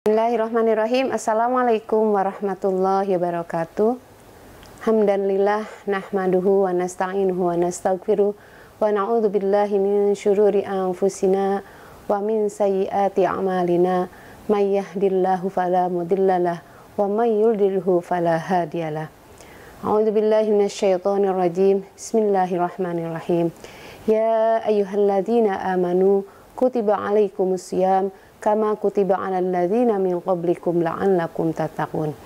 Bismillahirrahmanirrahim. Assalamualaikum warahmatullahi wabarakatuh. Hamdan lillah nahmaduhu wa nasta'inuhu wa nastaghfiruh wa na'udzu billahi min syururi anfusina wa min sayyiati a'malina may yahdihillahu fala mudhillalah wa may yudlilhu fala hadiyalah. A'udzu billahi minasyaitonir rajim. Bismillahirrahmanirrahim. Ya ayyuhalladzina amanu kutiba alaikumusiyam kama kutiba 'alal ladzina min qablikum la'allakum tattaqun.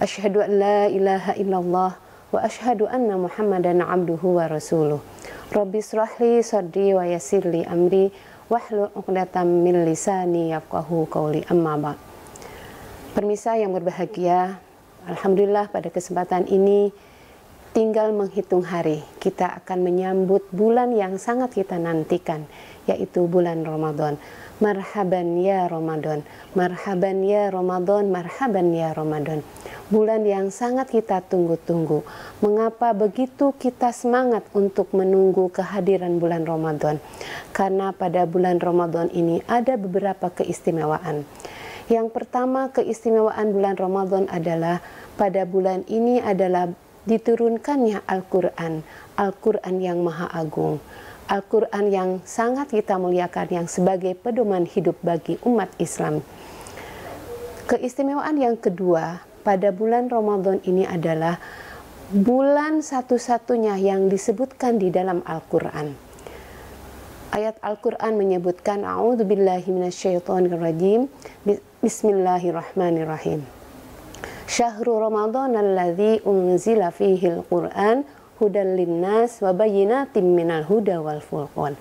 Asyhadu an la ilaha illallah wa asyhadu anna Muhammadan 'abduhu wa rasuluh. Rabbi shrah li sadri wa yassir li amri wahlul 'uqdatam min lisani yafqahu qawli. Amma ba'd. Pemirsa yang berbahagia, alhamdulillah pada kesempatan ini tinggal menghitung hari kita akan menyambut bulan yang sangat kita nantikan, yaitu bulan Ramadan. Marhaban ya Ramadan, marhaban ya Ramadan, marhaban ya Ramadan. Bulan yang sangat kita tunggu-tunggu. Mengapa begitu kita semangat untuk menunggu kehadiran bulan Ramadan? Karena pada bulan Ramadan ini ada beberapa keistimewaan. Yang pertama, keistimewaan bulan Ramadan adalah pada bulan ini adalah diturunkannya Al-Quran, Al-Quran yang Maha Agung, Al-Quran yang sangat kita muliakan, yang sebagai pedoman hidup bagi umat Islam. Keistimewaan yang kedua pada bulan Ramadan ini adalah bulan satu-satunya yang disebutkan di dalam Al-Quran. Ayat Al-Quran menyebutkan A'udzubillahi minasyaitonirrajim. Bismillahirrahmanirrahim. Syahrul Ramadan alladzi unzila fihil Qur'an hudan linnas wa bayyinatin minal huda wal furqan.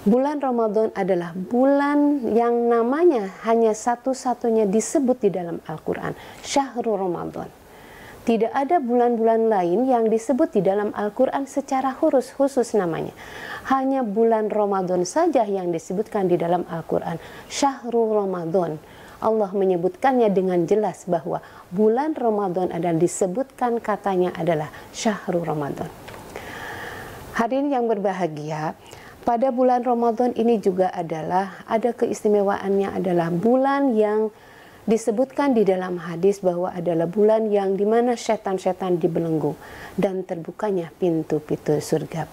Bulan Ramadan adalah bulan yang namanya hanya satu-satunya disebut di dalam Al-Quran, Syahrul Ramadan. Tidak ada bulan-bulan lain yang disebut di dalam Al-Quran secara khusus namanya. Hanya bulan Ramadan saja yang disebutkan di dalam Al-Quran, Syahrul Ramadan. Allah menyebutkannya dengan jelas bahwa bulan Ramadan adalah disebutkan katanya adalah Syahrul Ramadan. Hadirin yang berbahagia, pada bulan Ramadan ini juga adalah ada keistimewaannya, adalah bulan yang disebutkan di dalam hadis bahwa adalah bulan yang dimana setan-setan dibelenggu dan terbukanya pintu-pintu surga.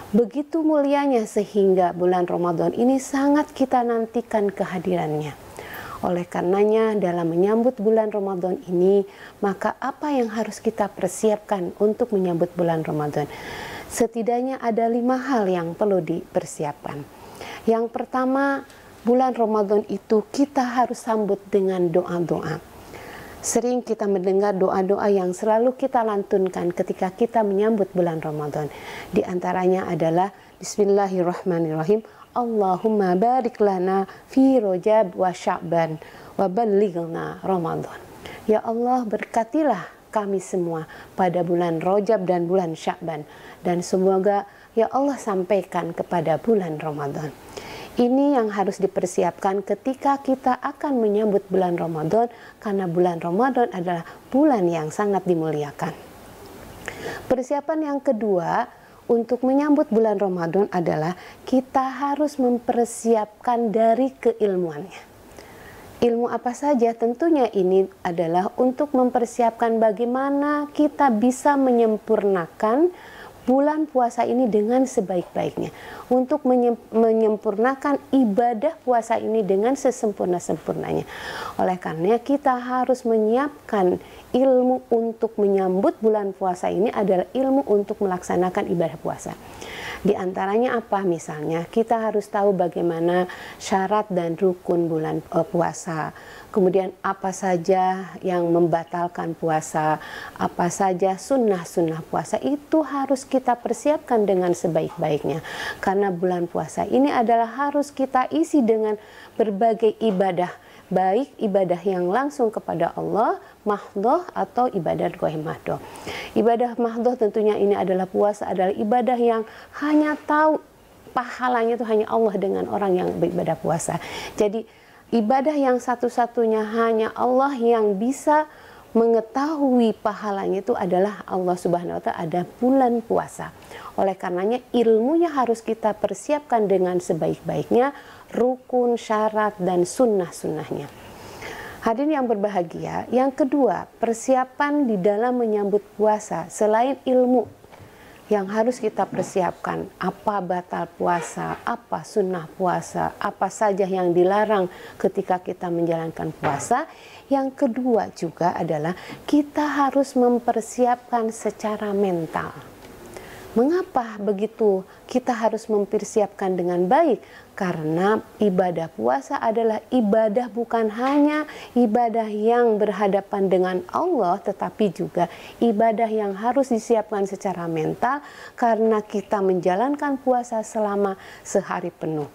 Begitu mulianya sehingga bulan Ramadan ini sangat kita nantikan kehadirannya. Oleh karenanya dalam menyambut bulan Ramadan ini, maka apa yang harus kita persiapkan untuk menyambut bulan Ramadan? Setidaknya ada 5 hal yang perlu dipersiapkan. Yang pertama, bulan Ramadan itu kita harus sambut dengan doa-doa. Sering kita mendengar doa-doa yang selalu kita lantunkan ketika kita menyambut bulan Ramadan. Di antaranya adalah Bismillahirrahmanirrahim. Allahumma barik lana fi Rajab wa Sya'ban wa ballighna Ramadan. Ya Allah, berkatilah kami semua pada bulan Rajab dan bulan Sya'ban, dan semoga ya Allah sampaikan kepada bulan Ramadan. Ini yang harus dipersiapkan ketika kita akan menyambut bulan Ramadan, karena bulan Ramadan adalah bulan yang sangat dimuliakan. Persiapan yang kedua untuk menyambut bulan Ramadan adalah kita harus mempersiapkan dari keilmuannya. Ilmu apa saja? Tentunya ini adalah untuk mempersiapkan bagaimana kita bisa menyempurnakan bulan puasa ini dengan sebaik-baiknya, untuk menyempurnakan ibadah puasa ini dengan sesempurna-sempurnanya. Oleh karena kita harus menyiapkan ilmu untuk menyambut bulan puasa ini adalah ilmu untuk melaksanakan ibadah puasa. Di antaranya apa? Misalnya kita harus tahu bagaimana syarat dan rukun bulan puasa, kemudian apa saja yang membatalkan puasa, apa saja sunnah-sunnah puasa, itu harus kita persiapkan dengan sebaik-baiknya. Karena bulan puasa ini adalah harus kita isi dengan berbagai ibadah, baik ibadah yang langsung kepada Allah, mahdoh, atau ibadah ghair mahdoh. Ibadah mahdoh tentunya ini adalah puasa, adalah ibadah yang hanya tahu pahalanya itu hanya Allah dengan orang yang beribadah puasa. Jadi ibadah yang satu-satunya hanya Allah yang bisa mengetahui pahalanya itu adalah Allah Subhanahu wa Ta'ala, ada bulan puasa. Oleh karenanya ilmunya harus kita persiapkan dengan sebaik-baiknya, rukun, syarat, dan sunnah-sunnahnya. Hadirin yang berbahagia, yang kedua, persiapan di dalam menyambut puasa selain ilmu yang harus kita persiapkan, apa batal puasa, apa sunnah puasa, apa saja yang dilarang ketika kita menjalankan puasa. Yang kedua juga adalah kita harus mempersiapkan secara mental. Mengapa begitu kita harus mempersiapkan dengan baik? Karena ibadah puasa adalah ibadah bukan hanya ibadah yang berhadapan dengan Allah, tetapi juga ibadah yang harus disiapkan secara mental karena kita menjalankan puasa selama sehari penuh.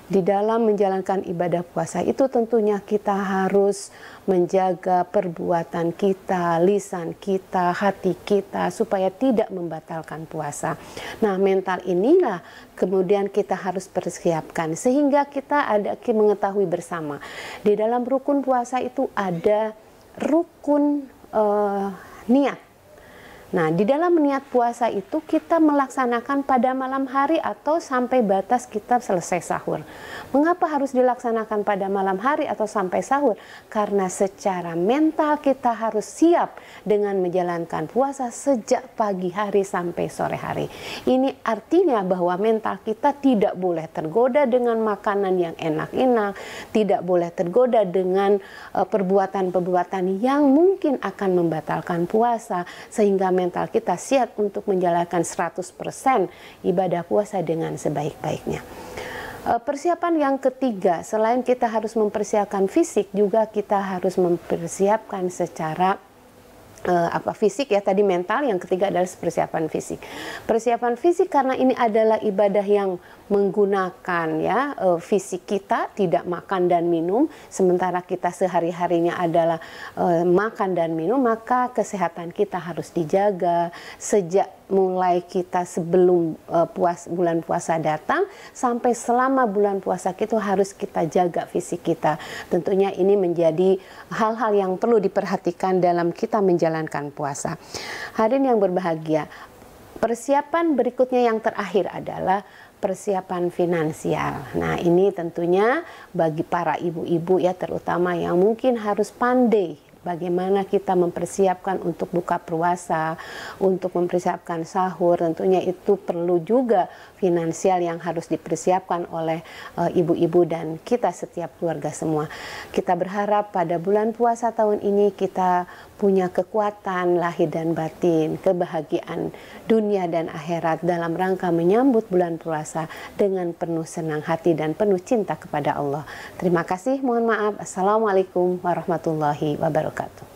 Di dalam menjalankan ibadah puasa itu tentunya kita harus menjaga perbuatan kita, lisan kita, hati kita supaya tidak membatalkan puasa. Nah, mental inilah kemudian kita harus persiapkan sehingga kita mengetahui bersama. Di dalam rukun puasa itu ada rukun niat. Nah, di dalam niat puasa itu kita melaksanakan pada malam hari atau sampai batas kita selesai sahur. Mengapa harus dilaksanakan pada malam hari atau sampai sahur? Karena secara mental kita harus siap dengan menjalankan puasa sejak pagi hari sampai sore hari. Ini artinya bahwa mental kita tidak boleh tergoda dengan makanan yang enak-enak, tidak boleh tergoda dengan perbuatan-perbuatan yang mungkin akan membatalkan puasa, sehingga mental kita siap untuk menjalankan 100% ibadah puasa dengan sebaik-baiknya. Persiapan yang ketiga, selain kita harus mempersiapkan fisik, juga kita harus mempersiapkan secara fisik ya, tadi mental, yang ketiga adalah persiapan fisik. Persiapan fisik karena ini adalah ibadah yang menggunakan ya fisik kita, tidak makan dan minum, sementara kita sehari-harinya adalah makan dan minum, maka kesehatan kita harus dijaga sejak mulai kita sebelum bulan puasa datang sampai selama bulan puasa itu harus kita jaga fisik kita. Tentunya ini menjadi hal-hal yang perlu diperhatikan dalam kita menjalankan puasa. Hadirin yang berbahagia, persiapan berikutnya yang terakhir adalah persiapan finansial. Nah, ini tentunya bagi para ibu-ibu ya, terutama yang mungkin harus pandai bagaimana kita mempersiapkan untuk buka puasa, untuk mempersiapkan sahur. Tentunya itu perlu juga finansial yang harus dipersiapkan oleh ibu-ibu dan kita setiap keluarga semua. Kita berharap pada bulan puasa tahun ini kita punya kekuatan lahir dan batin, kebahagiaan dunia dan akhirat dalam rangka menyambut bulan puasa dengan penuh senang hati dan penuh cinta kepada Allah. Terima kasih, mohon maaf. Assalamualaikum warahmatullahi wabarakatuh.